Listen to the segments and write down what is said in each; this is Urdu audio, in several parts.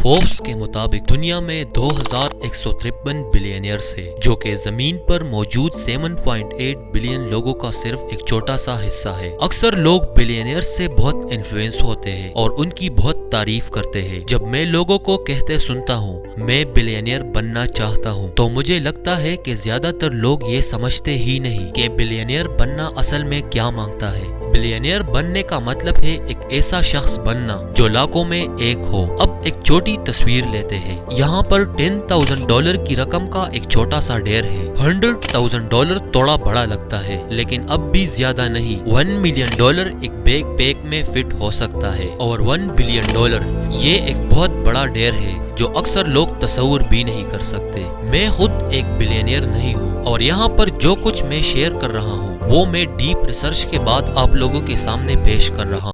فوربس کے مطابق دنیا میں 2153 بلینئرز ہے جو کہ زمین پر موجود 7.8 بلین لوگوں کا صرف ایک چھوٹا سا حصہ ہے۔ اکثر لوگ بلینئرز سے بہت انفلوئنس ہوتے ہیں اور ان کی بہت تعریف کرتے ہیں۔ جب میں لوگوں کو کہتے سنتا ہوں میں بلینئر بننا چاہتا ہوں تو مجھے لگتا ہے کہ زیادہ تر لوگ یہ سمجھتے ہی نہیں کہ بلینئر بننا اصل میں کیا مانگتا ہے۔ بلینئر بننے کا مطلب ہے ایک ایسا شخص بننا جو لاکھوں میں ایک ہو۔ اب ایک چھوٹی تصویر لیتے ہیں۔ یہاں پر $10,000 کی رقم کا ایک چھوٹا سا ڈھیر ہے۔ $100,000 تھوڑا بڑا لگتا ہے لیکن اب بھی زیادہ نہیں۔ $1 ملین ایک بیگ پیک میں فٹ ہو سکتا ہے اور $1 بلین یہ ایک بہت بڑا ڈھیر ہے جو اکثر لوگ تصور بھی نہیں کر سکتے۔ میں خود ایک بلینئر نہیں ہوں اور یہاں پر جو کچھ میں شیئر کر رہا ہوں وہ میں ڈیپ ریسرچ کے بعد آپ لوگوں کے سامنے پیش کر رہا ہوں۔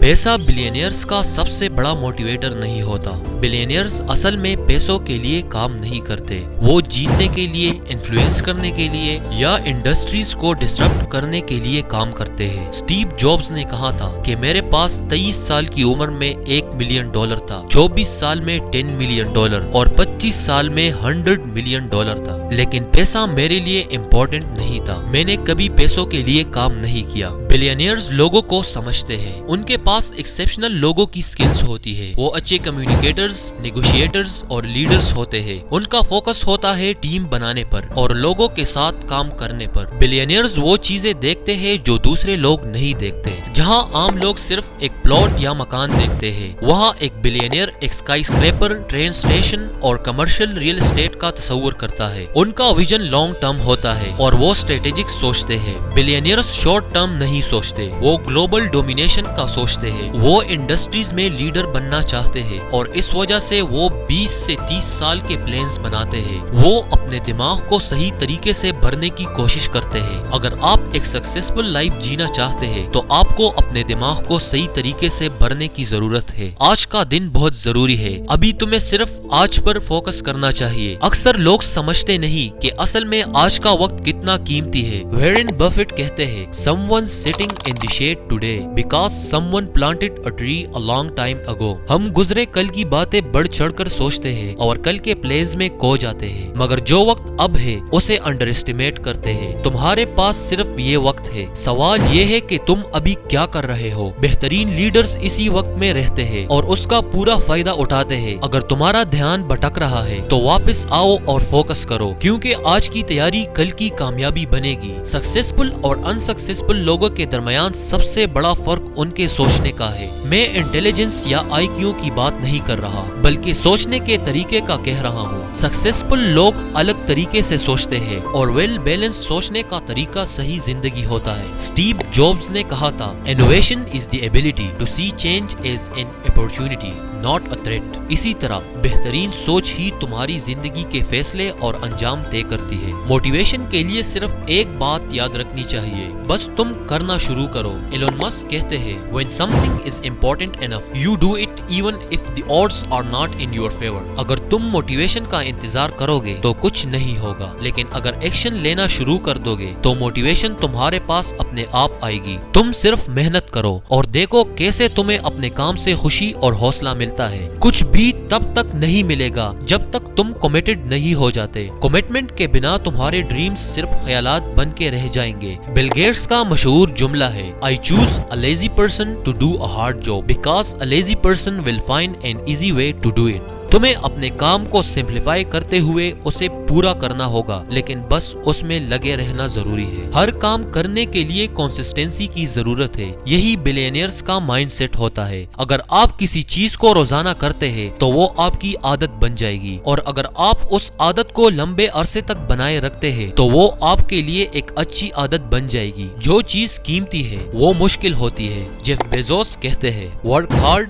پیسہ بلینئرز کا سب سے بڑا موٹیویٹر نہیں ہوتا۔ بلینئرز اصل میں پیسوں کے لیے کام نہیں کرتے، وہ جیتنے کے لیے، انفلوئنس کرنے کے لیے یا انڈسٹریز کو ڈسرپٹ کرنے کے لیے کام کرتے ہیں۔ اسٹیو جابز نے کہا تھا کہ میرے پاس 23 سال کی عمر میں $1 ملین تھا، 24 سال میں $10 ملین اور 25 سال میں $100 ملین تھا، لیکن پیسہ میرے لیے امپورٹنٹ نہیں تھا۔ میں نے کبھی پیسوں کے لیے کام نہیں کیا۔ بلینئرز لوگوں کو سمجھتے ہیں، ان کے پاس ایکسیپشنل لوگوں کی سکلز ہوتی ہے، وہ اچھے کمیونیکیٹرز، نیگوشیٹرز اور لیڈرز ہوتے ہیں۔ ان کا فوکس ہوتا ہے ٹیم بنانے پر اور لوگوں کے ساتھ کام کرنے پر۔ بلینئرز وہ چیزیں دیکھتے ہیں جو دوسرے لوگ نہیں دیکھتے۔ جہاں عام لوگ صرف ایک پلاٹ یا مکان دیکھتے ہیں، وہاں ایک بلینئر ایک اسکائی اسکریپر، ٹرین اسٹیشن اور کمرشل ریل اسٹیٹ کا تصور کرتا ہے۔ ان کا ویژن لانگ ٹرم ہوتا ہے اور وہ اسٹریٹجک سوچتے ہیں۔ بلینئرز شارٹ ٹرم نہیں سوچتے، وہ گلوبل ڈومینیشن کا سوچتے ہیں۔ وہ انڈسٹریز میں لیڈر بننا چاہتے ہیں اور اس وجہ سے وہ 20 سے 30 سال کے پلانز بناتے ہیں۔ وہ اپنے دماغ کو صحیح طریقے سے بھرنے کی کوشش کرتے ہیں۔ اگر آپ ایک سکسیسفل لائف جینا چاہتے ہیں تو آپ کو اپنے دماغ کو صحیح طریقے سے بھرنے کی ضرورت ہے۔ آج کا دن بہت ضروری ہے، ابھی تمہیں صرف آج پر فوکس کرنا چاہیے۔ اکثر لوگ سمجھتے نہیں کہ اصل میں آج کا وقت کتنا قیمتی ہے۔ وارن بفیٹ کہتے ہیں someone sitting in the shade today because someone planted a tree a long time ago۔ ہم گزرے کل کی باتیں بڑھ چڑھ کر سوچتے ہیں اور کل کے پلیز میں کھو جاتے ہیں، مگر جو وقت اب ہے اسے انڈر اسٹیمیٹ کرتے ہیں۔ تمہارے پاس صرف یہ وقت ہے، سوال یہ ہے کہ تم ابھی کیا کر رہے ہو۔ بہترین لیڈرز اسی وقت میں رہتے ہیں اور اس کا پورا فائدہ اٹھاتے ہیں۔ اگر تمہارا دھیان بھٹک رہا ہے تو واپس آؤ اور فوکس کرو، کیونکہ آج کی تیاری کل کی کامیابی بنے گی۔ سکسیسفل اور انسکسیسفل لوگوں کے درمیان سب سے بڑا فرق ان کے سوچنے کا ہے۔ میں انٹیلیجنس یا آئی کیو کی بات نہیں کر رہا بلکہ سوچنے کے طریقے کا کہہ رہا ہوں۔ سکسیسفل لوگ الگ طریقے سے سوچتے ہیں اور ویل بیلنس سوچنے کا طریقہ صحیح زندگی ہوتا ہے۔ اسٹیو جابز نے کہا تھا innovation is the ability to see change as an opportunity not a threat. اسی طرح بہترین سوچ ہی تمہاری زندگی کے فیصلے اور انجام طے کرتی ہے۔ موٹیویشن کے لیے صرف ایک بات یاد رکھنی چاہیے، بس تم کرنا شروع کرو۔ ایلون مسک کہتے ہیں when something is important enough you do it even if the odds are not in your favor۔ اگر تم موٹیویشن کا انتظار کرو گے تو کچھ نہیں ہوگا، لیکن اگر ایکشن لینا شروع کر دو گے تو موٹیویشن تمہارے پاس اپنے آپ آئے گی۔ تم صرف محنت کرو اور دیکھو کیسے تمہیں اپنے کام سے خوشی اور حوصلہ ملتا ہے۔ کچھ بھی تب تک نہیں ملے گا جب تک تم کمیٹڈ نہیں ہو جاتے۔ کمٹمنٹ کے بنا تمہارے ڈریمز صرف خیالات بن کے رہ جائیں گے۔ بل گیٹس کا مشہور جملہ ہے I choose a lazy person to do a hard job because a lazy person will find an easy way to do it۔ تمہیں اپنے کام کو سمپلیفائی کرتے ہوئے اسے پورا کرنا ہوگا، لیکن بس اس میں لگے رہنا ضروری ہے۔ ہر کام کرنے کے لیے کنسسٹنسی کی ضرورت ہے، یہی بلینئرز کا مائنڈ سیٹ ہوتا ہے۔ اگر آپ کسی چیز کو روزانہ کرتے ہیں تو وہ آپ کی عادت بن جائے گی، اور اگر آپ اس عادت کو لمبے عرصے تک بنائے رکھتے ہیں تو وہ آپ کے لیے ایک اچھی عادت بن جائے گی۔ جو چیز قیمتی ہے وہ مشکل ہوتی ہے۔ جیف بیزوس کہتے ہیں ورک ہارڈ